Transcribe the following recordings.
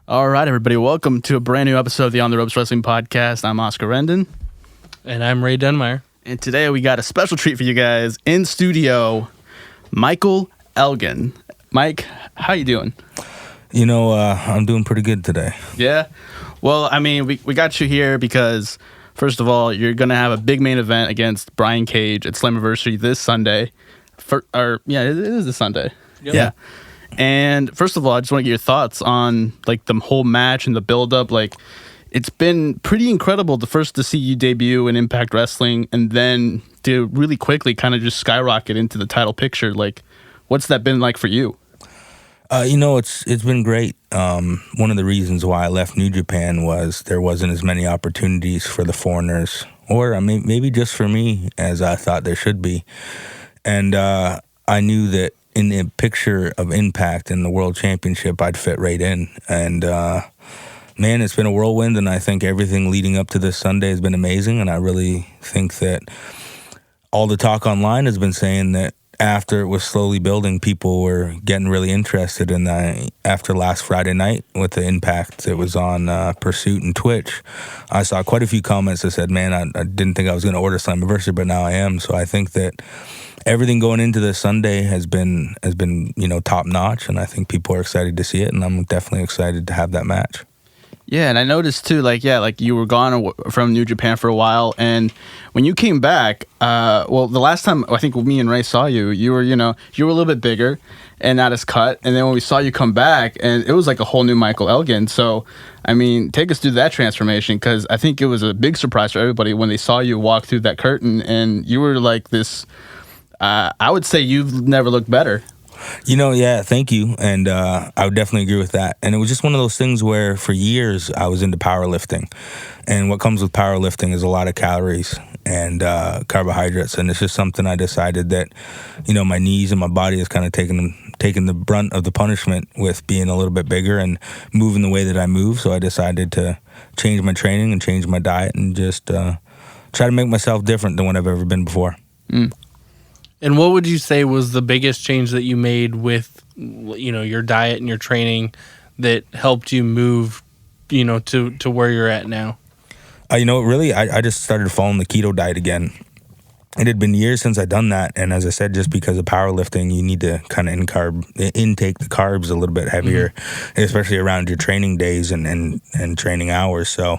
All right, everybody, welcome to a brand new episode of the On the Ropes Wrestling Podcast. I'm Oscar Rendon. And I'm Ray Dunmire. And today we got a special treat for you guys. In studio, Michael Elgin. Mike, how you doing? I'm doing pretty good today. Yeah? Well, I mean, we got you here because, first of all, you're going to have a big main event against Brian Cage at Slammiversary this Sunday. It is this Sunday. Yep. Yeah. And first of all, I just want to get your thoughts on like the whole match and the build-up. Like, it's been pretty incredible to see you debut in Impact Wrestling and then to really quickly kind of just skyrocket into the title picture. Like, what's that been like for you? It's been great. One of the reasons why I left New Japan was there wasn't as many opportunities for the foreigners, or maybe just for me as I thought there should be. And I knew that in the picture of Impact and the World Championship, I'd fit right in. And man, it's been a whirlwind, and I think everything leading up to this Sunday has been amazing. And I really think that all the talk online has been saying that after it was slowly building, people were getting really interested in that. After last Friday night with the Impact that was on Pursuit and Twitch, I saw quite a few comments that said, man, I didn't think I was going to order Slammiversary, but now I am. So I think that everything going into this Sunday has been top notch, and I think people are excited to see it, and I'm definitely excited to have that match. Yeah, and I noticed too, like you were gone from New Japan for a while, and when you came back, the last time I think me and Ray saw you, you were a little bit bigger and not as cut, and then when we saw you come back, and it was like a whole new Michael Elgin. So, I mean, take us through that transformation, because I think it was a big surprise for everybody when they saw you walk through that curtain, and you were like this. I would say you've never looked better. Yeah, thank you. And I would definitely agree with that. And it was just one of those things where for years I was into powerlifting. And what comes with powerlifting is a lot of calories and carbohydrates. And it's just something I decided that, my knees and my body is kind of taking the brunt of the punishment with being a little bit bigger and moving the way that I move. So I decided to change my training and change my diet and just try to make myself different than what I've ever been before. Mm. And what would you say was the biggest change that you made with, your diet and your training that helped you move, to where you're at now? Really, I just started following the keto diet again. It had been years since I'd done that, and as I said, just because of powerlifting, you need to kind of intake the carbs a little bit heavier, especially around your training days and training hours. So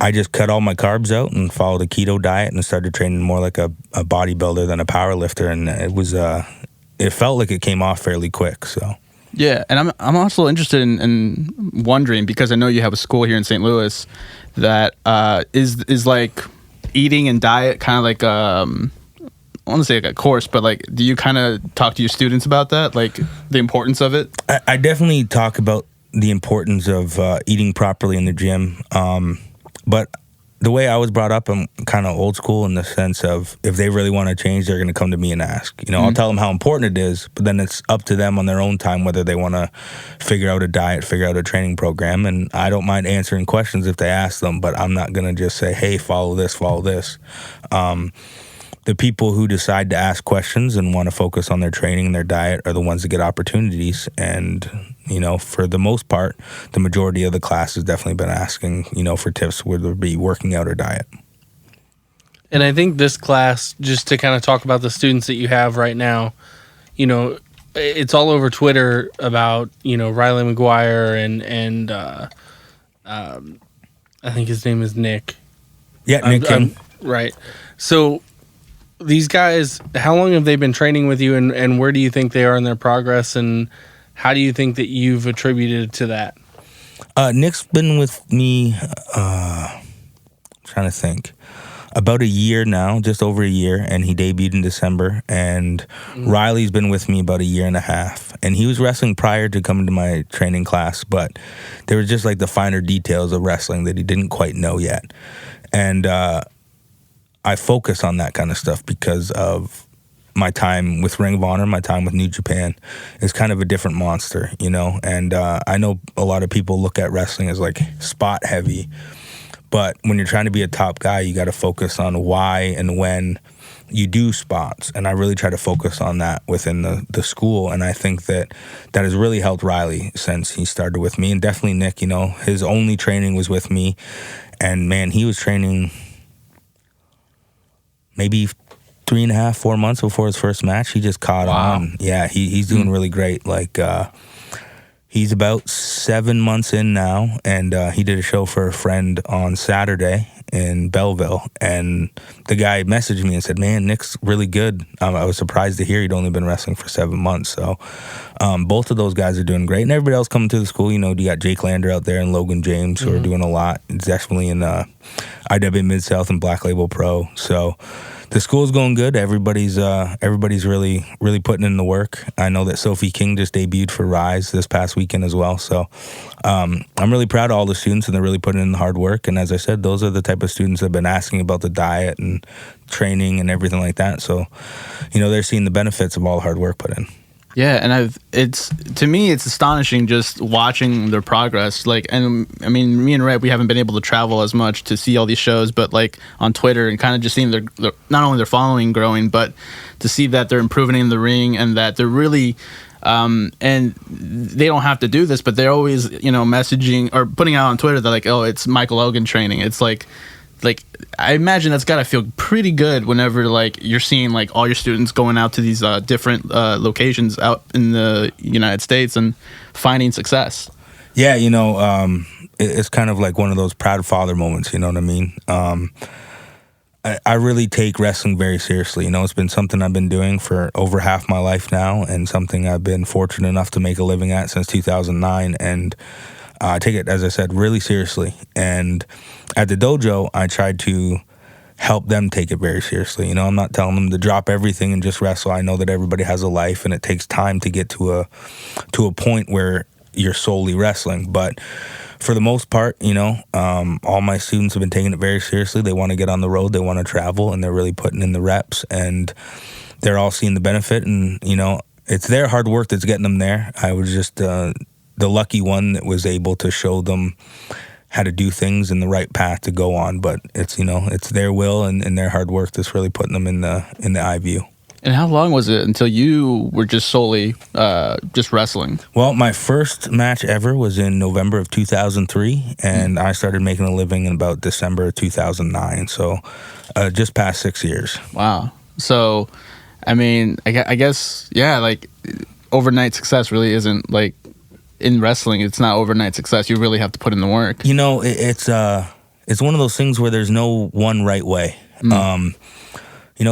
I just cut all my carbs out and followed a keto diet and started training more like a bodybuilder than a power lifter. And it felt like it came off fairly quick. So yeah, and I'm also interested in wondering, because I know you have a school here in St. Louis that is like eating and diet kind of like I want to say like a course, but like, do you kind of talk to your students about that, like the importance of it? I definitely talk about the importance of eating properly in the gym. But the way I was brought up, I'm kind of old school in the sense of if they really want to change, they're going to come to me and ask. I'll tell them how important it is, but then it's up to them on their own time whether they want to figure out a diet, figure out a training program. And I don't mind answering questions if they ask them, but I'm not going to just say, hey, follow this, follow this. The people who decide to ask questions and want to focus on their training and their diet are the ones that get opportunities. And, for the most part, the majority of the class has definitely been asking, for tips, whether it be working out or diet. And I think this class, just to kind of talk about the students that you have right now, it's all over Twitter about, Riley McGuire and I think his name is Nick. Yeah, Nick King. Right. So these guys, how long have they been training with you, and where do you think they are in their progress, and how do you think that you've attributed to that? Nick's been with me, trying to think, about a year now, just over a year, and he debuted in December. And Riley's been with me about a year and a half, and he was wrestling prior to coming to my training class, but there was just like the finer details of wrestling that he didn't quite know yet. And I focus on that kind of stuff because of my time with Ring of Honor, my time with New Japan is kind of a different monster, and I know a lot of people look at wrestling as like spot heavy, but when you're trying to be a top guy, you got to focus on why and when you do spots, and I really try to focus on that within the school, and I think that has really helped Riley since he started with me, and definitely Nick. His only training was with me, and man, he was training maybe 3.5, 4 months before his first match. He just caught on. Yeah, he's doing really great. Like, he's about 7 months in now, and he did a show for a friend on Saturday in Belleville, and the guy messaged me and said, man, Nick's really good. I was surprised to hear he'd only been wrestling for 7 months. So both of those guys are doing great, and everybody else coming to the school. You got Jake Lander out there and Logan James who are doing a lot. It's definitely in IW Mid-South and Black Label Pro. So the school's going good. Everybody's really, really putting in the work. I know that Sophie King just debuted for Rise this past weekend as well. So I'm really proud of all the students, and they're really putting in the hard work. And as I said, those are the type of students that have been asking about the diet and training and everything like that. So, they're seeing the benefits of all the hard work put in. Yeah, and to me, it's astonishing just watching their progress. Like, and I mean, me and Ray, we haven't been able to travel as much to see all these shows, but like on Twitter and kind of just seeing their not only their following growing, but to see that they're improving in the ring and that they're really, and they don't have to do this, but they're always, messaging or putting out on Twitter that like, oh, it's Michael Elgin training. It's like I imagine that's gotta feel pretty good whenever like you're seeing like all your students going out to these different locations out in the United States and finding success. Yeah, it's kind of like one of those proud father moments. You know what I mean? I really take wrestling very seriously. It's been something I've been doing for over half my life now, and something I've been fortunate enough to make a living at since 2009. And I take it, as I said, really seriously. And at the dojo, I tried to help them take it very seriously. I'm not telling them to drop everything and just wrestle. I know that everybody has a life, and it takes time to get to a point where you're solely wrestling. But for the most part, all my students have been taking it very seriously. They want to get on the road, they want to travel, and they're really putting in the reps, and they're all seeing the benefit. And it's their hard work that's getting them there. I was just the lucky one that was able to show them how to do things in the right path to go on. But it's it's their will and their hard work that's really putting them in the eye view. And how long was it until you were just solely just wrestling? Well, my first match ever was in November of 2003, and I started making a living in about December of 2009. So just past 6 years. Wow. So, I mean, I guess, yeah, like overnight success really isn't like in wrestling. It's not overnight success. You really have to put in the work. It's one of those things where there's no one right way.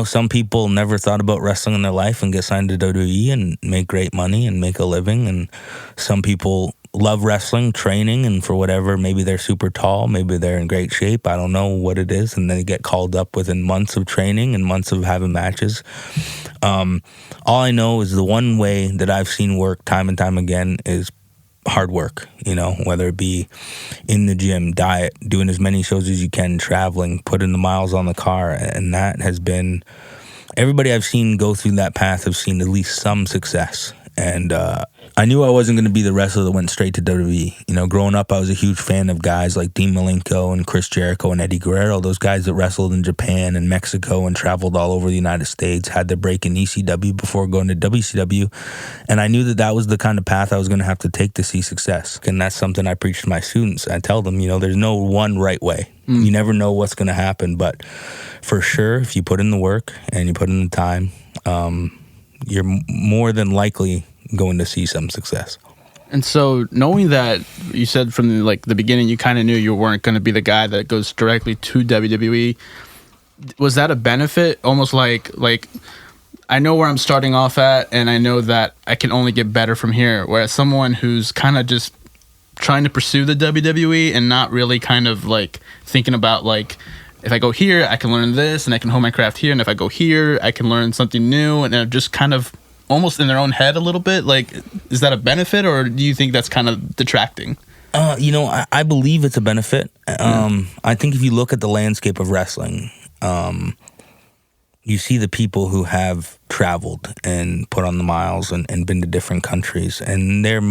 Some people never thought about wrestling in their life and get signed to WWE and make great money and make a living. And some people love wrestling, training, and for whatever, maybe they're super tall, maybe they're in great shape. I don't know what it is. And they get called up within months of training and months of having matches. All I know is the one way that I've seen work time and time again is hard work, whether it be in the gym, diet, doing as many shows as you can, traveling, putting the miles on the car. And that has been, everybody I've seen go through that path have seen at least some success. And I knew I wasn't going to be the wrestler that went straight to WWE. Growing up, I was a huge fan of guys like Dean Malenko and Chris Jericho and Eddie Guerrero, those guys that wrestled in Japan and Mexico and traveled all over the United States, had their break in ECW before going to WCW. And I knew that was the kind of path I was going to have to take to see success. And that's something I preach to my students. I tell them, there's no one right way. You never know what's going to happen. But for sure, if you put in the work and you put in the time, you're more than likely going to see some success. And so knowing that, you said from the beginning you kind of knew you weren't going to be the guy that goes directly to WWE, was that a benefit? Almost like I know where I'm starting off at, and I know that I can only get better from here, whereas someone who's kind of just trying to pursue the WWE and not really kind of like thinking about like, if I go here, I can learn this, and I can hone my craft here. And if I go here, I can learn something new. And they're just kind of almost in their own head a little bit. Like, is that a benefit, or do you think that's kind of detracting? I believe it's a benefit. I think if you look at the landscape of wrestling, you see the people who have traveled and put on the miles and been to different countries, and they're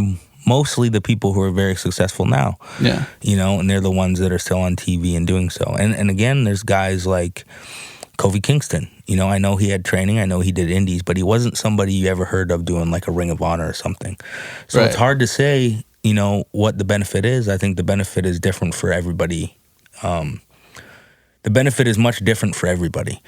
mostly the people who are very successful now. Yeah. And they're the ones that are still on TV and doing so. And again, there's guys like Kofi Kingston. You know, I know he had training. I know he did indies, but he wasn't somebody you ever heard of doing like a Ring of Honor or something. So Right. it's hard to say, you know, what the benefit is. I think the benefit is different for everybody. The benefit is much different for everybody.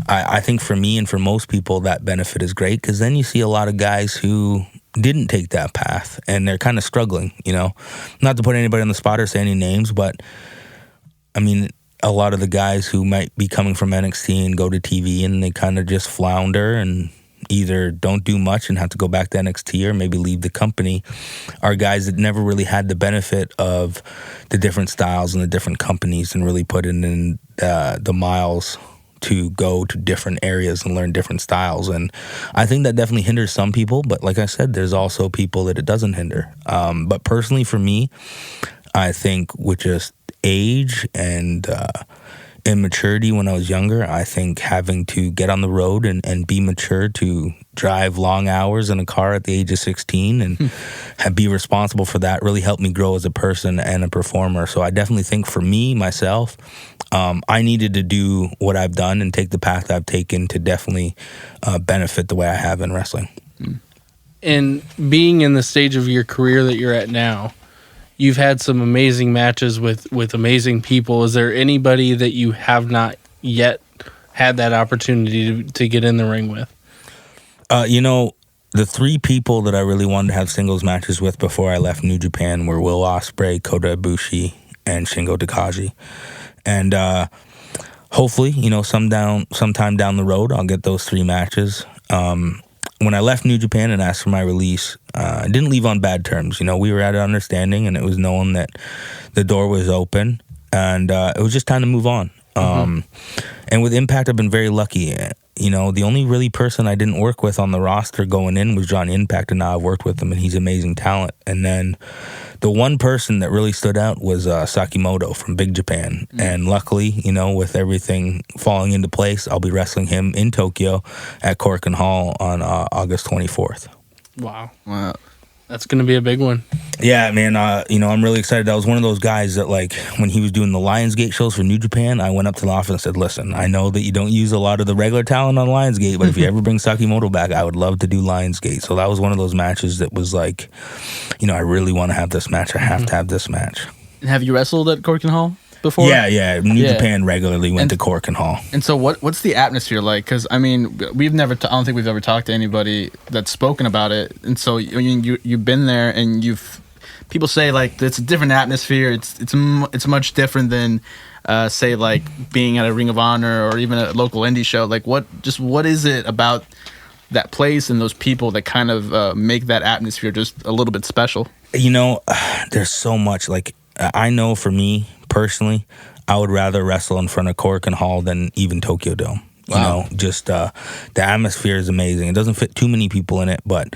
I think for me and for most people, that benefit is great because then you see a lot of guys who didn't take that path and they're kind of struggling, you know. Not to put anybody on the spot or say any names, but I mean, a lot of the guys who might be coming from NXT and go to TV and they kind of just flounder and either don't do much and have to go back to NXT or maybe leave the company are guys that never really had the benefit of the different styles and the different companies and really put in the miles to go to different areas and learn different styles. And I think that definitely hinders some people, but like I said, there's also people that it doesn't hinder. But personally for me, I think with just age and immaturity when I was younger, I think having to get on the road and be mature to drive long hours in a car at the age of 16 and be responsible for that really helped me grow as a person and a performer. So I definitely think for me, myself, I needed to do what I've done and take the path I've taken to definitely benefit the way I have in wrestling. And being in the stage of your career that you're at now, you've had some amazing matches with amazing people. Is there anybody that you have not yet had that opportunity to get in the ring with? You know, the three people that I really wanted to have singles matches with before I left New Japan were Will Ospreay, Kota Ibushi, and Shingo Takagi. And hopefully, you know, sometime down the road, I'll get those three matches. When I left New Japan and asked for my release, I didn't leave on bad terms. You know, we were at an understanding, and it was known that the door was open, and it was just time to move on. And with Impact, I've been very lucky. You know, the only really person I didn't work with on the roster going in was Johnny Impact, and now I've worked with him, and he's amazing talent. And then the one person that really stood out was Sakimoto from Big Japan. And luckily, you know, with everything falling into place, I'll be wrestling him in Tokyo at Korakuen Hall on August 24th. Wow. That's going to be a big one. Yeah, man, you know, I'm really excited. I was one of those guys that, like, when he was doing the Lionsgate shows for New Japan, I went up to the office and said, listen, I know that you don't use a lot of the regular talent on Lionsgate, but if you ever bring Sakimoto back, I would love to do Lionsgate. So that was one of those matches that was like, you know, I really want to have this match. I have to have this match. And have you wrestled at Korakuen Hall before? Yeah. New Japan regularly went to Korakuen Hall. And so what's the atmosphere like? Because, I mean, we've never, I don't think we've ever talked to anybody that's spoken about it. And so you've been there and people say, like, it's a different atmosphere. It's much different than, say, like, being at a Ring of Honor or even a local indie show. Like, what is it about that place and those people that kind of make that atmosphere just a little bit special? You know, there's so much. Like, I know for me, personally, I would rather wrestle in front of Korakuen Hall than even Tokyo Dome. You know, just the atmosphere is amazing. It doesn't fit too many people in it, but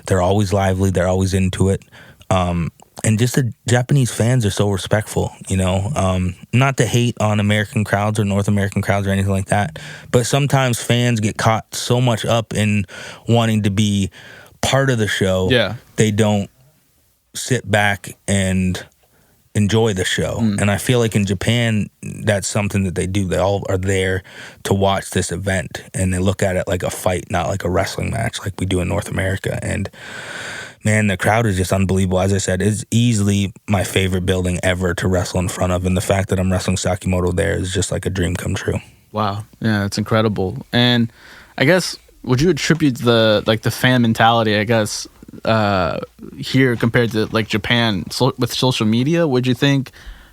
they're always lively. They're always into it. And just the Japanese fans are so respectful, you know. Not to hate on American crowds or North American crowds or anything like that, but sometimes fans get caught so much up in wanting to be part of the show, they don't sit back and enjoy the show. And I feel like in Japan, that's something that they do. They all are there to watch this event, and they look at it like a fight, not like a wrestling match like we do in North America. And man, the crowd is just unbelievable. As I said, it's easily my favorite building ever to wrestle in front of, and the fact that I'm wrestling Sakimoto there is just like a dream come true. Wow. Yeah, that's incredible. And I guess, would you attribute the fan mentality, I guess, here compared to like Japan with social media? Would you think,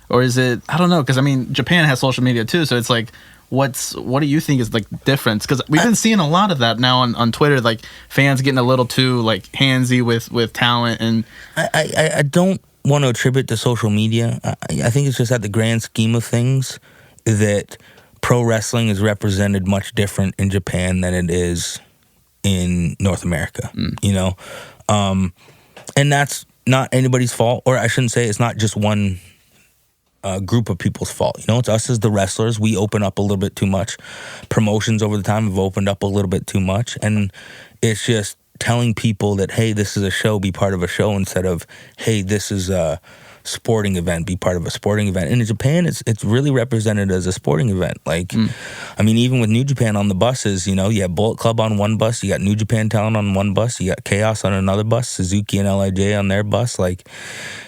or is it, I don't know, because I mean Japan has social media too, so it's like, what do you think is like the difference? Because we've been seeing a lot of that now on Twitter, like fans getting a little too like handsy with talent. And I don't want to attribute to social media. I think it's just at the grand scheme of things that pro wrestling is represented much different in Japan than it is in North America, you know. And that's not anybody's fault, or I shouldn't say it's not just one group of people's fault. You know, it's us as the wrestlers. We open up a little bit too much. Promotions over the time have opened up a little bit too much, and it's just telling people that, hey, this is a show, be part of a show, instead of, hey, this is sporting event, be part of a sporting event. And in Japan, it's really represented as a sporting event. Like, I mean, even with New Japan on the buses, you have Bullet Club on one bus, you got New Japan Talent on one bus, you got Chaos on another bus, Suzuki and LIJ on their bus. Like,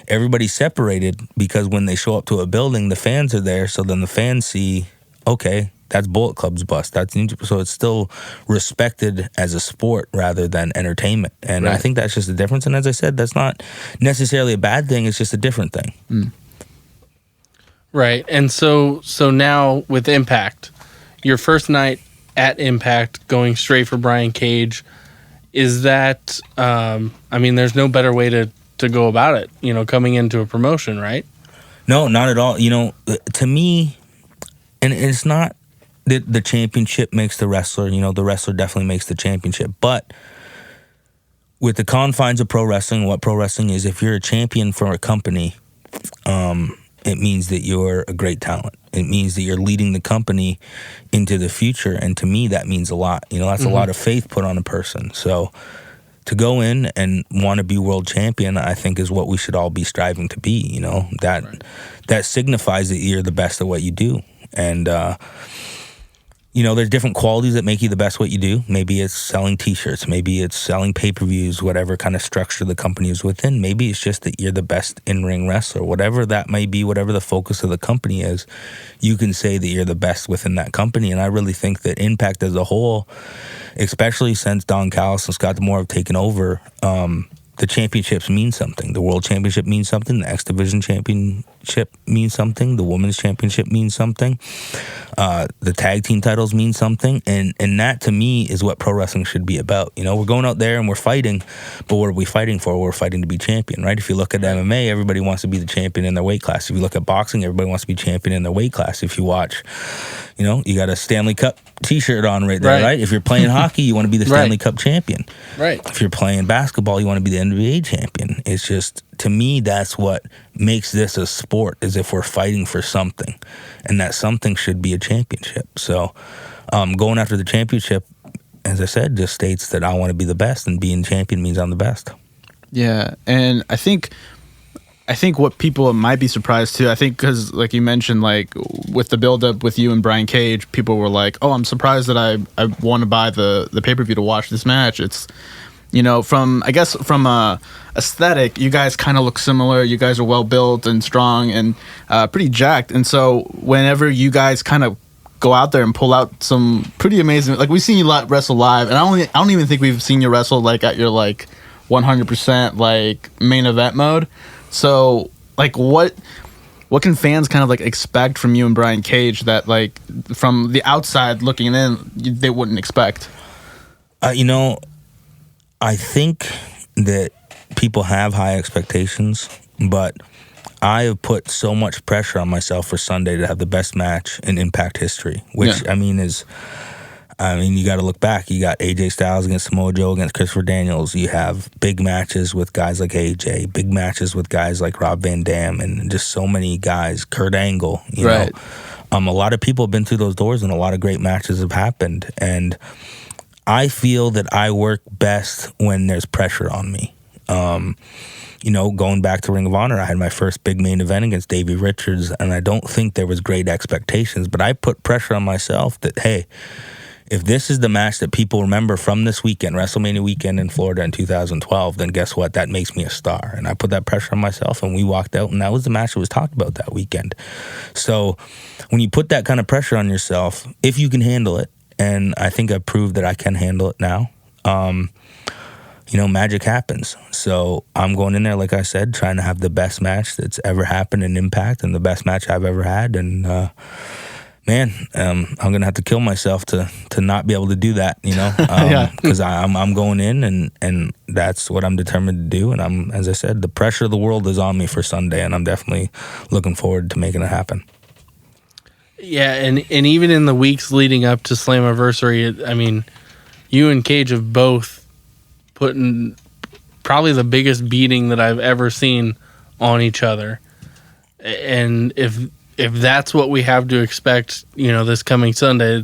everybody's separated because when they show up to a building, the fans are there. So then the fans see, okay, that's Bullet Club's bus. That's New Japan. So it's still respected as a sport rather than entertainment. And I think that's just a difference. And as I said, that's not necessarily a bad thing. It's just a different thing. Right. And so now with Impact, your first night at Impact, going straight for Brian Cage, is that, I mean, there's no better way to go about it, coming into a promotion, right? No, not at all. To me, and it's not, the championship makes the wrestler. The wrestler definitely makes the championship. But with the confines of pro wrestling, what pro wrestling is, if you're a champion for a company, it means that you're a great talent. It means that you're leading the company into the future. And to me, that means a lot. That's a lot of faith put on a person. So to go in and want to be world champion, I think is what we should all be striving to be. That signifies that you're the best at what you do. And, there's different qualities that make you the best what you do. Maybe it's selling T-shirts. Maybe it's selling pay-per-views, whatever kind of structure the company is within. Maybe it's just that you're the best in-ring wrestler. Whatever that may be, whatever the focus of the company is, you can say that you're the best within that company. And I really think that Impact as a whole, especially since Don Callis and Scott D'Amore have taken over, the championships mean something. The World Championship means something. The X Division Championship means something. The Women's Championship means something. The tag team titles mean something. And that, to me, is what pro wrestling should be about. We're going out there and we're fighting, but what are we fighting for? We're fighting to be champion, right? If you look at MMA, everybody wants to be the champion in their weight class. If you look at boxing, everybody wants to be champion in their weight class. If you watch, you got a Stanley Cup T-shirt on right there, right? If you're playing hockey, you want to be the Stanley Cup champion. Right. If you're playing basketball, you want to be the NBA champion. It's just, to me, that's what makes this a sport, is if we're fighting for something. And that something should be a championship. So going after the championship, as I said, just states that I want to be the best, and being champion means I'm the best. Yeah, and I think what people might be surprised too, I think because like you mentioned, like with the build-up with you and Brian Cage, people were like, oh, I'm surprised that I want to buy the pay-per-view to watch this match. It's, from aesthetic, you guys kind of look similar. You guys are well built and strong and pretty jacked. And so whenever you guys kind of go out there and pull out some pretty amazing, like we've seen you wrestle live, and I don't even think we've seen you wrestle like at your like 100% like main event mode. So, like, what can fans kind of like expect from you and Brian Cage that, like, from the outside looking in, they wouldn't expect? I think that people have high expectations, but I have put so much pressure on myself for Sunday to have the best match in Impact history, which you got to look back. You got AJ Styles against Samoa Joe against Christopher Daniels. You have big matches with guys like AJ, big matches with guys like Rob Van Dam, and just so many guys. Kurt Angle, you know. A lot of people have been through those doors, and a lot of great matches have happened. And I feel that I work best when there's pressure on me. Going back to Ring of Honor, I had my first big main event against Davey Richards, and I don't think there was great expectations, but I put pressure on myself that, hey, if this is the match that people remember from this weekend, WrestleMania weekend in Florida in 2012, then guess what? That makes me a star. And I put that pressure on myself, and we walked out, and that was the match that was talked about that weekend. So when you put that kind of pressure on yourself, if you can handle it, and I think I've proved that I can handle it now, magic happens. So I'm going in there, like I said, trying to have the best match that's ever happened in Impact and the best match I've ever had. And, I'm going to have to kill myself to not be able to do that, because I'm going in and that's what I'm determined to do. And as I said, the pressure of the world is on me for Sunday, and I'm definitely looking forward to making it happen. Yeah, and even in the weeks leading up to Slammiversary, I mean, you and Cage have both put in probably the biggest beating that I've ever seen on each other. And if that's what we have to expect, this coming Sunday,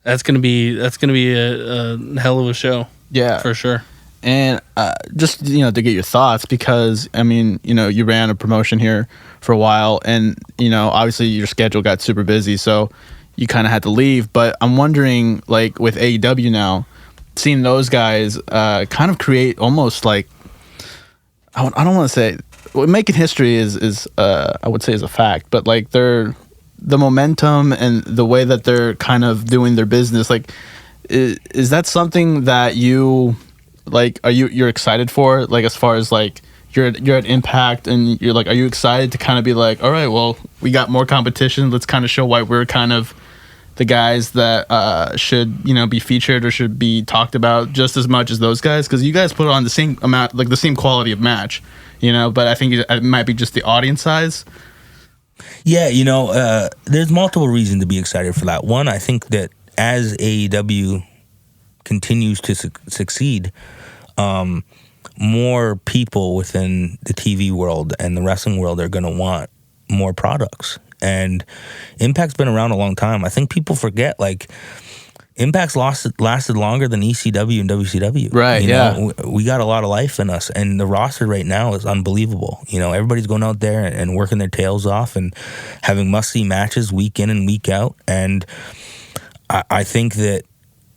that's gonna be a hell of a show. Yeah, for sure. And just to get your thoughts, because I mean, you ran a promotion here for a while, and obviously your schedule got super busy, so you kind of had to leave. But I'm wondering, like with AEW now, seeing those guys kind of create almost like I don't want to say making history is I would say is a fact, but like the momentum and the way that they're kind of doing their business, like is that something that you like? You're excited for, like, as far as like you're at Impact and you're like, are you excited to kind of be like, all right, well, we got more competition, let's kind of show why we're kind of the guys that should be featured or should be talked about just as much as those guys, because you guys put on the same amount, like the same quality of match, but I think it might be just the audience size. Yeah, there's multiple reasons to be excited for that. One, I think that as AEW continues to succeed, more people within the TV world and the wrestling world are going to want more products. And Impact's been around a long time. I think people forget, like, Impact's lasted longer than ECW and WCW. Right, We got a lot of life in us, and the roster right now is unbelievable. Everybody's going out there and working their tails off and having must-see matches week in and week out. And I think that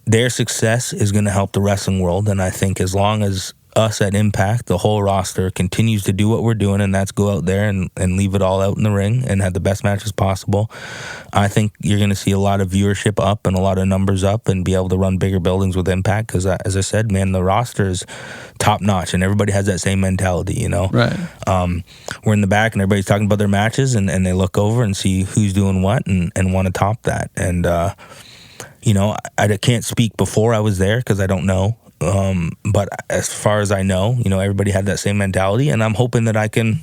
their success is going to help the wrestling world, and I think as long as us at Impact, the whole roster, continues to do what we're doing, and that's go out there and leave it all out in the ring and have the best matches possible, I think you're going to see a lot of viewership up and a lot of numbers up and be able to run bigger buildings with Impact, because as I said, man, the roster is top notch and everybody has that same mentality, Right. We're in the back and everybody's talking about their matches, and they look over and see who's doing what and want to top that. And I can't speak before I was there because I don't know. But as far as I know, everybody had that same mentality, and I'm hoping that I can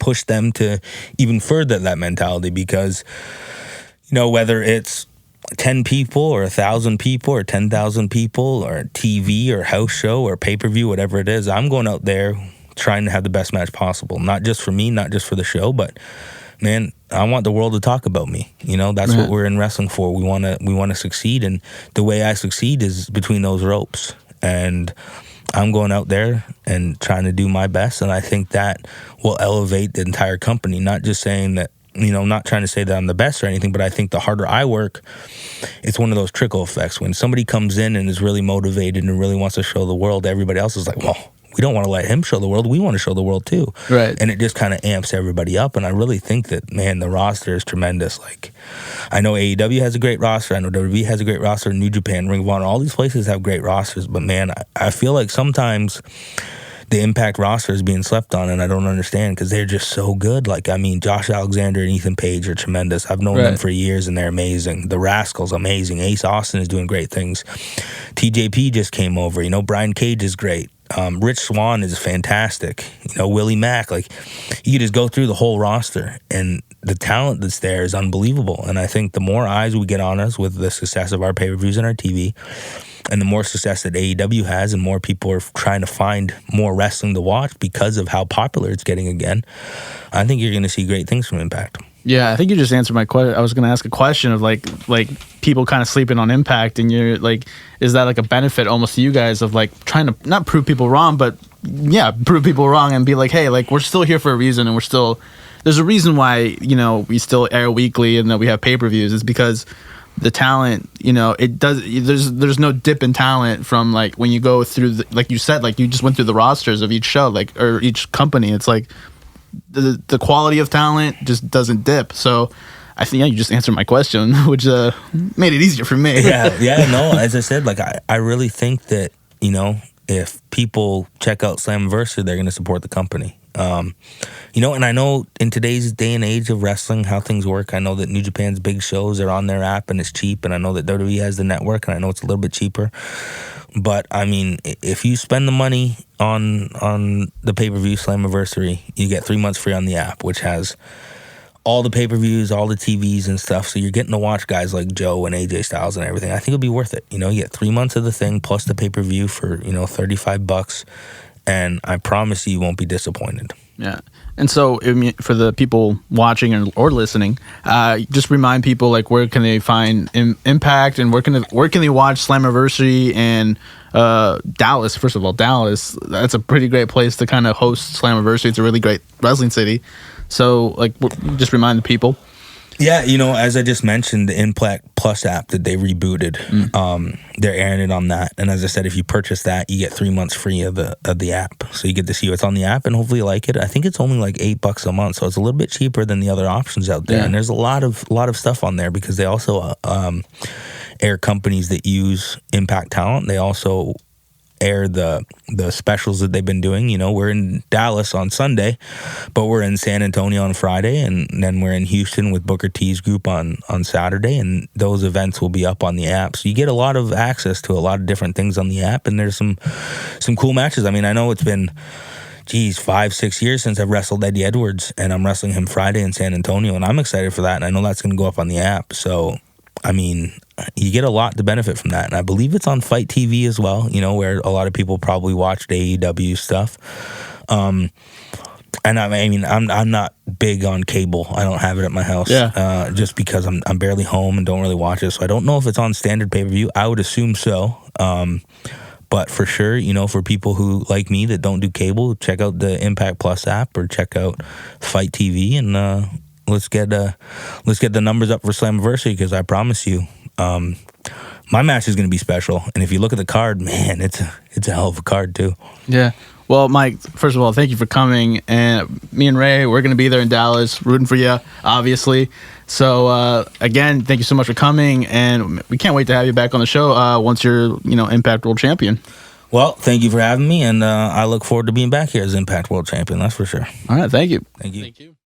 push them to even further that mentality, because, whether it's 10 people or 1,000 people or 10,000 people or TV or house show or pay-per-view, whatever it is, I'm going out there trying to have the best match possible, not just for me, not just for the show, but man, I want the world to talk about me. That's what we're in wrestling for. We want to succeed, and the way I succeed is between those ropes. And I'm going out there and trying to do my best, and I think that will elevate the entire company. Not just saying that, I'm not trying to say that I'm the best or anything, but I think the harder I work, it's one of those trickle effects. When somebody comes in and is really motivated and really wants to show the world, everybody else is like, well, we don't want to let him show the world. We want to show the world too. Right. And it just kind of amps everybody up. And I really think that, man, the roster is tremendous. Like, I know AEW has a great roster. I know WWE has a great roster. New Japan, Ring of Honor, all these places have great rosters. But, man, I feel like sometimes the Impact roster is being slept on, and I don't understand, because they're just so good. Like, I mean, Josh Alexander and Ethan Page are tremendous. I've known them for years, and they're amazing. The Rascals, amazing. Ace Austin is doing great things. TJP just came over. Brian Cage is great. Rich Swann is fantastic. Willie Mack. Like, you could just go through the whole roster, and the talent that's there is unbelievable. And I think the more eyes we get on us with the success of our pay-per-views and our TV, and the more success that AEW has, and more people are trying to find more wrestling to watch because of how popular it's getting again, I think you're going to see great things from Impact. Yeah, I think you just answered my question. I was going to ask a question of like people kind of sleeping on Impact, and you're like, is that like a benefit almost to you guys of like trying to not prove people wrong, but prove people wrong and be like, hey, like, we're still here for a reason, and there's a reason why we still air weekly and that we have pay-per-views, is because the talent, it does. There's no dip in talent from like when you go through like you said, like you just went through the rosters of each show, like, or each company. It's like the quality of talent just doesn't dip. So I think you just answered my question, which made it easier for me. No, as I said, like I really think that if people check out Slammiversary, they're going to support the company. And I know in today's day and age of wrestling, how things work, I know that New Japan's big shows are on their app and it's cheap, and I know that WWE has the network, and I know it's a little bit cheaper. But, I mean, if you spend the money on the pay-per-view Slammiversary, you get 3 months free on the app, which has all the pay-per-views, all the TVs and stuff. So you're getting to watch guys like Joe and AJ Styles and everything. I think it'll be worth it. You get 3 months of the thing plus the pay-per-view for, $35, and I promise you won't be disappointed. Yeah. And so, I mean, for the people watching or listening, just remind people, like, where can they find Impact, and where can they watch Slammiversary and Dallas? First of all, Dallas, that's a pretty great place to kind of host Slammiversary. It's a really great wrestling city. So, like, just remind the people. Yeah, as I just mentioned, the Impact Plus app that they rebooted, they're airing it on that. And as I said, if you purchase that, you get 3 months free of the app. So you get to see what's on the app, and hopefully you like it. I think it's only like $8 a month, so it's a little bit cheaper than the other options out there. Yeah. And there's a lot of stuff on there, because they also air companies that use Impact talent. They also air the specials that they've been doing. We're in Dallas on Sunday, but we're in San Antonio on Friday, and then we're in Houston with Booker T's group on Saturday, and those events will be up on the app. So you get a lot of access to a lot of different things on the app, and there's some cool matches. I mean, I know it's been 5-6 years since I've wrestled Eddie Edwards, and I'm wrestling him Friday in San Antonio, and I'm excited for that, and I know that's going to go up on the app. So I mean, you get a lot to benefit from that. And I believe it's on Fight TV as well, where a lot of people probably watched AEW stuff. And I mean, I'm not big on cable. I don't have it at my house. Yeah. Just because I'm barely home and don't really watch it. So I don't know if it's on standard pay-per-view. I would assume so. But for sure, for people who, like me, that don't do cable, check out the Impact Plus app or check out Fight TV, and let's get the numbers up for Slammiversary, because I promise you, my match is going to be special. And if you look at the card, man, it's a hell of a card too. Yeah. Well, Mike, first of all, thank you for coming. And me and Ray, we're going to be there in Dallas, rooting for you, obviously. So, again, thank you so much for coming. And we can't wait to have you back on the show once you're, Impact World Champion. Well, thank you for having me. And I look forward to being back here as Impact World Champion. That's for sure. All right. Thank you. Thank you. Thank you.